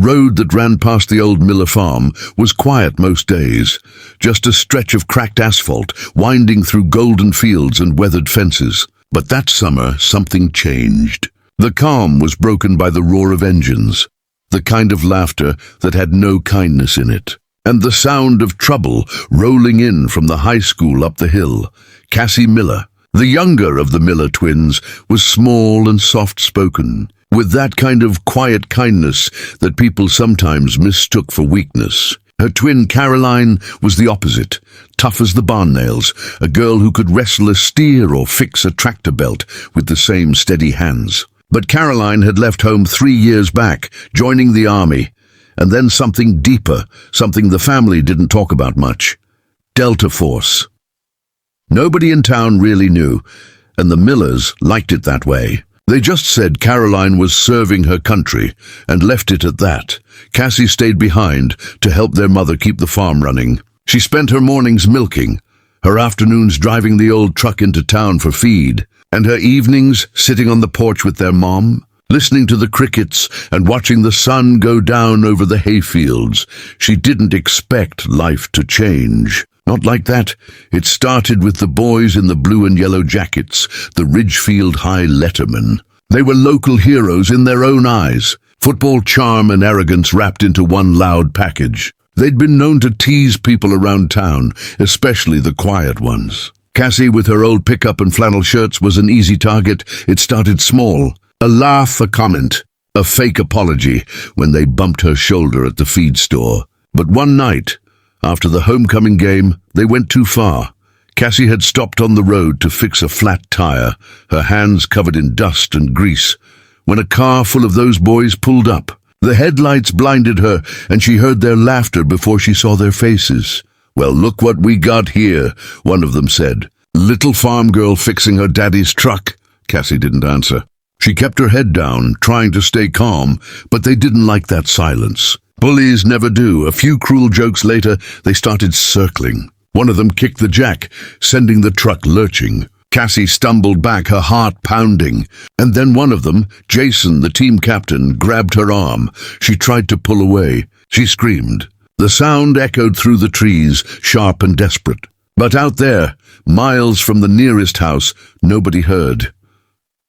road that ran past the old Miller farm was quiet most days, just a stretch of cracked asphalt winding through golden fields and weathered fences. But that summer, something changed. The calm was broken by the roar of engines, the kind of laughter that had no kindness in it, and the sound of trouble rolling in from the high school up the hill. Cassie Miller, the younger of the Miller twins, was small and soft-spoken, with that kind of quiet kindness that people sometimes mistook for weakness. Her twin Caroline was the opposite, tough as the barn nails, a girl who could wrestle a steer or fix a tractor belt with the same steady hands. But Caroline had left home 3 years back, joining the army, and then something deeper, something the family didn't talk about much. Delta Force. Nobody in town really knew, and the Millers liked it that way. They just said Caroline was serving her country, and left it at that. Cassie stayed behind to help their mother keep the farm running. She spent her mornings milking, her afternoons driving the old truck into town for feed, and her evenings sitting on the porch with their mom, listening to the crickets and watching the sun go down over the hayfields. She didn't expect life to change. Not like that. It started with the boys in the blue and yellow jackets, the Ridgefield High lettermen. They were local heroes in their own eyes, football charm and arrogance wrapped into one loud package. They'd been known to tease people around town, especially the quiet ones. Cassie, with her old pickup and flannel shirts, was an easy target. It started small. A laugh, a comment, a fake apology when they bumped her shoulder at the feed store. But one night, after the homecoming game, they went too far. Cassie had stopped on the road to fix a flat tire, her hands covered in dust and grease, when a car full of those boys pulled up. The headlights blinded her, and she heard their laughter before she saw their faces. "Well, look what we got here," one of them said. "Little farm girl fixing her daddy's truck." Cassie didn't answer. She kept her head down, trying to stay calm, but they didn't like that silence. Bullies never do. A few cruel jokes later, they started circling. One of them kicked the jack, sending the truck lurching. Cassie stumbled back, her heart pounding. And then one of them, Jason, the team captain, grabbed her arm. She tried to pull away. She screamed. The sound echoed through the trees, sharp and desperate. But out there, miles from the nearest house, nobody heard.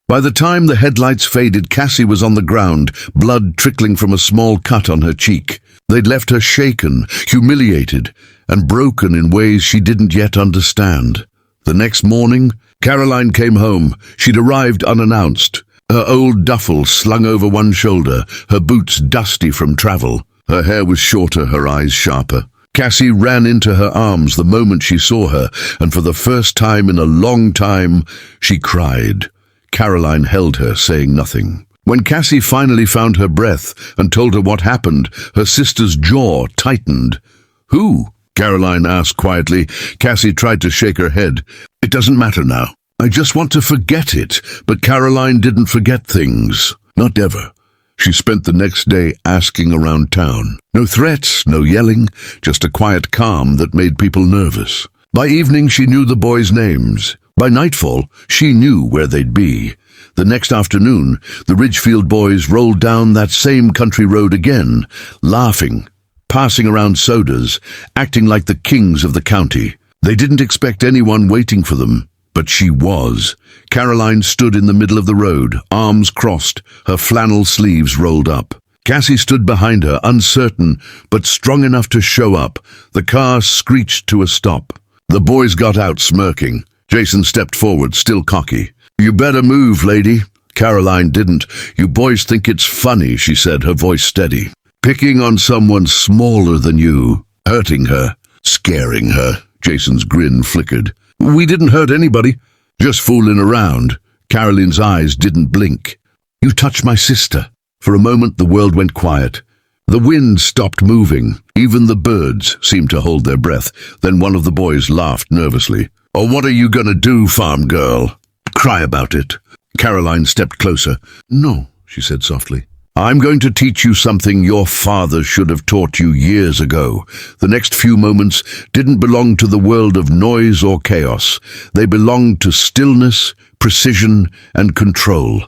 By the time the headlights faded, Cassie was on the ground, blood trickling from a small cut on her cheek. They'd left her shaken, humiliated, and broken in ways she didn't yet understand. The next morning, Caroline came home. She'd arrived unannounced, her old duffel slung over one shoulder, her boots dusty from travel. Her hair was shorter, her eyes sharper. Cassie ran into her arms the moment she saw her, and for the first time in a long time, she cried. Caroline held her, saying nothing. When Cassie finally found her breath and told her what happened, her sister's jaw tightened. "Who?" Caroline asked quietly. Cassie tried to shake her head. "It doesn't matter now. I just want to forget it." But Caroline didn't forget things. Not ever. She spent the next day asking around town. No threats, no yelling, just a quiet calm that made people nervous. By evening, she knew the boys' names. By nightfall, she knew where they'd be. The next afternoon, the Ridgefield boys rolled down that same country road again, laughing, passing around sodas, acting like the kings of the county. They didn't expect anyone waiting for them, but she was. Caroline stood in the middle of the road, arms crossed, her flannel sleeves rolled up. Cassie stood behind her, uncertain, but strong enough to show up. The car screeched to a stop. The boys got out, smirking. Jason stepped forward, still cocky. "You better move, lady." Caroline didn't. "You boys think it's funny," she said, her voice steady. "Picking on someone smaller than you, hurting her, scaring her." Jason's grin flickered. "We didn't hurt anybody, just fooling around." Caroline's eyes didn't blink. "You touched my sister." For a moment the world went quiet. The wind stopped moving. Even the birds seemed to hold their breath. Then one of the boys laughed nervously. "Oh, what are you gonna do, farm girl? Cry about it?" Caroline stepped closer. "No," she said softly. "I'm going to teach you something your father should have taught you years ago." The next few moments didn't belong to the world of noise or chaos. They belonged to stillness, precision, and control.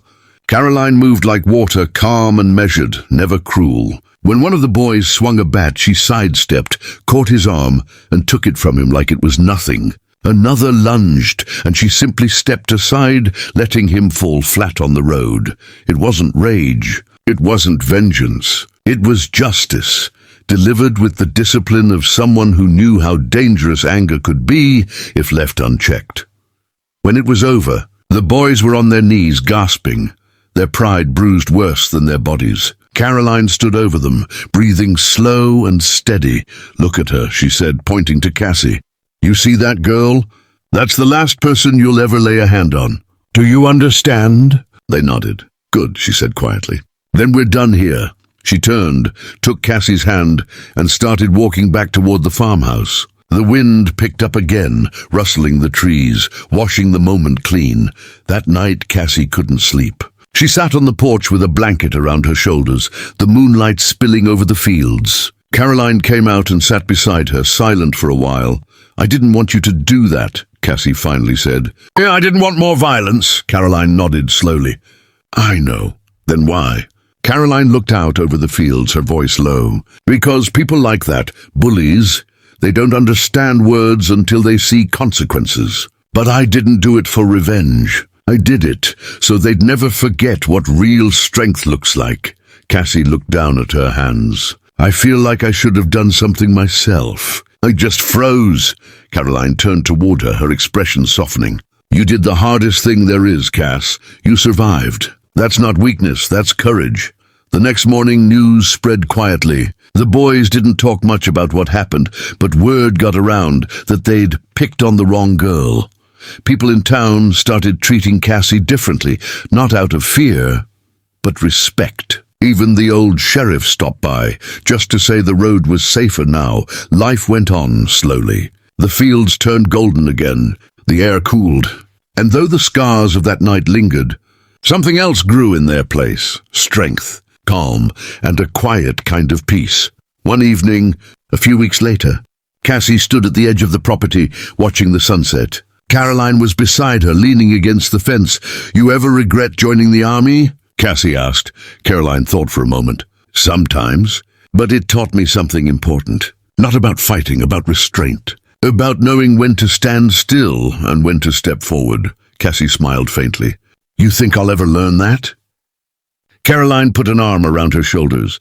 Caroline moved like water, calm and measured, never cruel. When one of the boys swung a bat, she sidestepped, caught his arm, and took it from him like it was nothing. Another lunged, and she simply stepped aside, letting him fall flat on the road. It wasn't rage. It wasn't vengeance. It was justice, delivered with the discipline of someone who knew how dangerous anger could be if left unchecked. When it was over, the boys were on their knees gasping, their pride bruised worse than their bodies. Caroline stood over them, breathing slow and steady. "Look at her," she said, pointing to Cassie. "You see that girl? That's the last person you'll ever lay a hand on. Do you understand?" They nodded. "Good," she said quietly. "Then we're done here." She turned, took Cassie's hand, and started walking back toward the farmhouse. The wind picked up again, rustling the trees, washing the moment clean. That night, Cassie couldn't sleep. She sat on the porch with a blanket around her shoulders, the moonlight spilling over the fields. Caroline came out and sat beside her, silent for a while. "I didn't want you to do that," Cassie finally said. "Yeah, I didn't want more violence," Caroline nodded slowly. "I know. Then why?" Caroline looked out over the fields, her voice low. "Because people like that, bullies, they don't understand words until they see consequences. But I didn't do it for revenge. I did it so they'd never forget what real strength looks like." Cassie looked down at her hands. "I feel like I should have done something myself. I just froze." Caroline turned toward her, her expression softening. "You did the hardest thing there is, Cass. You survived. That's not weakness, that's courage." The next morning, news spread quietly. The boys didn't talk much about what happened, but word got around that they'd picked on the wrong girl. People in town started treating Cassie differently, not out of fear, but respect. Even the old sheriff stopped by, just to say the road was safer now. Life went on slowly. The fields turned golden again. The air cooled. And though the scars of that night lingered, something else grew in their place. Strength, calm, and a quiet kind of peace. One evening, a few weeks later, Cassie stood at the edge of the property, watching the sunset. Caroline was beside her, leaning against the fence. "You ever regret joining the army?" Cassie asked. Caroline thought for a moment. "Sometimes, but it taught me something important. Not about fighting, about restraint. About knowing when to stand still and when to step forward." Cassie smiled faintly. "You think I'll ever learn that?" Caroline put an arm around her shoulders.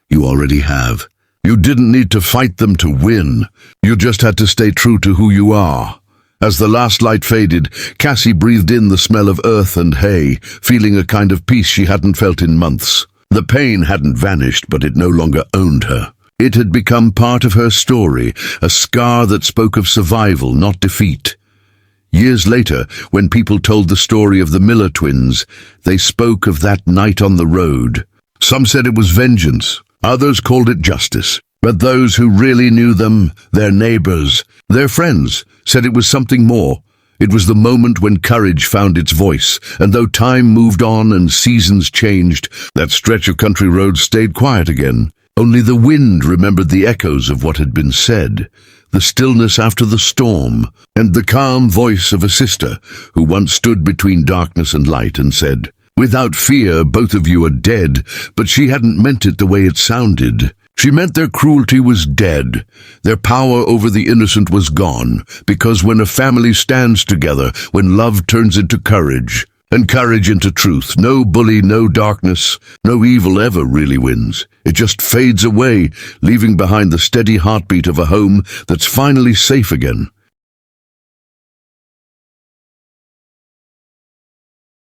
"You already have. You didn't need to fight them to win. You just had to stay true to who you are." As the last light faded, Cassie breathed in the smell of earth and hay, feeling a kind of peace she hadn't felt in months. The pain hadn't vanished, but it no longer owned her. It had become part of her story, a scar that spoke of survival, not defeat. Years later, when people told the story of the Miller twins, they spoke of that night on the road. Some said it was vengeance, others called it justice. But those who really knew them, their neighbors, their friends, said it was something more. It was the moment when courage found its voice, and though time moved on and seasons changed, that stretch of country road stayed quiet again. Only the wind remembered the echoes of what had been said, the stillness after the storm, and the calm voice of a sister who once stood between darkness and light and said, "Without fear, both of you are dead," but she hadn't meant it the way it sounded. She meant their cruelty was dead. Their power over the innocent was gone, because when a family stands together, when love turns into courage, and courage into truth, no bully, no darkness, no evil ever really wins. It just fades away, leaving behind the steady heartbeat of a home that's finally safe again.